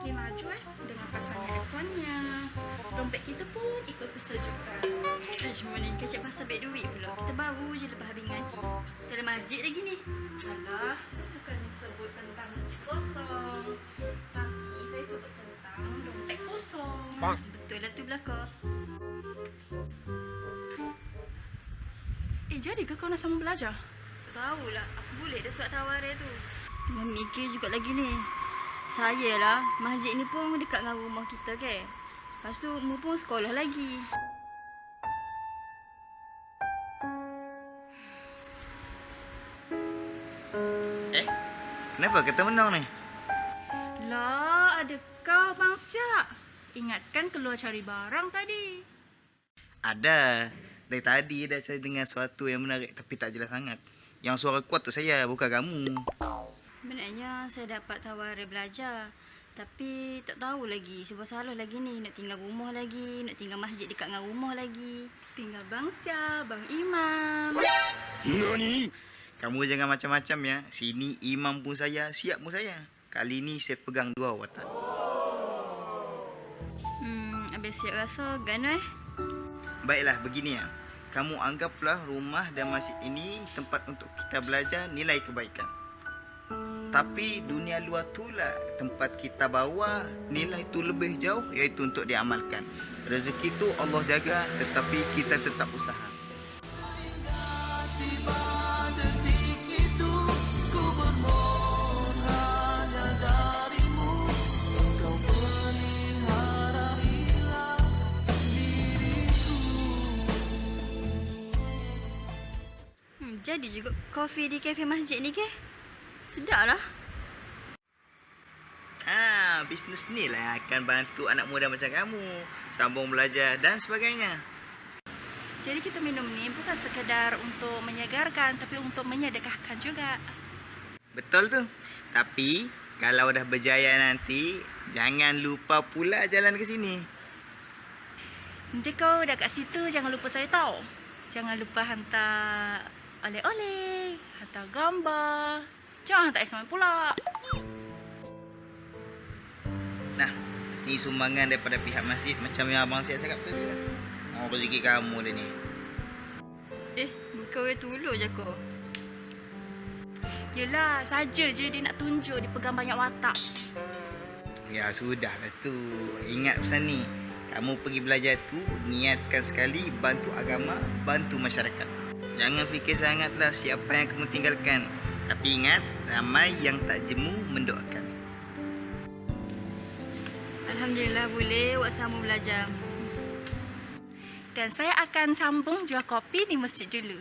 makin maju dengan pasangnya airconnya. Dompet kita pun ikut kesejukan. Cuma ni kecek pasal beg duit pula. Kita baru je lepas habis ngaji. Tak ada masjid lagi ni. Alah, saya bukan sebut tentang masjid kosong. Tapi saya sebut tentang dompet kosong. Betul lah tu belakang. Jadi ke kau nak sambung belajar? Tak tahulah. Aku boleh dah surat tawaran tu. Tengah mikir juga lagi ni. Saya lah, masjid ni pun dekat dengan rumah kita ke. Lepas tu, mu pun sekolah lagi. Kenapa kata menang ni? Lah, ada kau Bang Siak. Ingatkan keluar cari barang tadi. Ada. Dari tadi dah saya dengar sesuatu yang menarik tapi tak jelas sangat. Yang suara kuat tu saya, bukan kamu. Sebenarnya saya dapat tawaran belajar. Tapi tak tahu lagi. Sebab salah lagi ni. Nak tinggal rumah lagi. Nak tinggal masjid dekat dengan rumah lagi. Tinggal Bang Siak, Bang Imam. Nani? Kamu jangan macam-macam ya. Sini imam pun saya, siap pun saya. Kali ni saya pegang dua watak. Habis siap rasa gana Baiklah, begini ya. Kamu anggaplah rumah dan masjid ini tempat untuk kita belajar nilai kebaikan. Tapi dunia luar tu lah tempat kita bawa nilai tu lebih jauh, iaitu untuk diamalkan. Rezeki tu Allah jaga, tetapi kita tetap usaha. Jadi juga kopi di kafe masjid ni ke? Sedap lah. Bisnes ni lah akan bantu anak muda macam kamu sambung belajar dan sebagainya. Jadi kita minum ni bukan sekadar untuk menyegarkan, tapi untuk menyedekahkan juga. Betul tu. Tapi kalau dah berjaya nanti, jangan lupa pula jalan ke sini. Nanti kau dah kat situ, jangan lupa saya tahu. Jangan lupa hantar oleh-oleh, hantar gambar. Jangan hantar SMS pula. Nah, ni sumbangan daripada pihak masjid macam yang abang Siap cakap tadi lah. Oh, rezeki kamu dia ni. Kau tolong je kau. Yelah, saja je dia nak tunjuk dia pegang banyak watak. Ya, sudahlah tu. Ingat pesan ni. Kamu pergi belajar tu, niatkan sekali bantu agama, bantu masyarakat. Jangan fikir sangatlah siapa yang kamu tinggalkan. Tapi ingat, ramai yang tak jemu mendoakan. Alhamdulillah boleh awak sambung belajar. Dan saya akan sambung jual kopi di masjid dulu.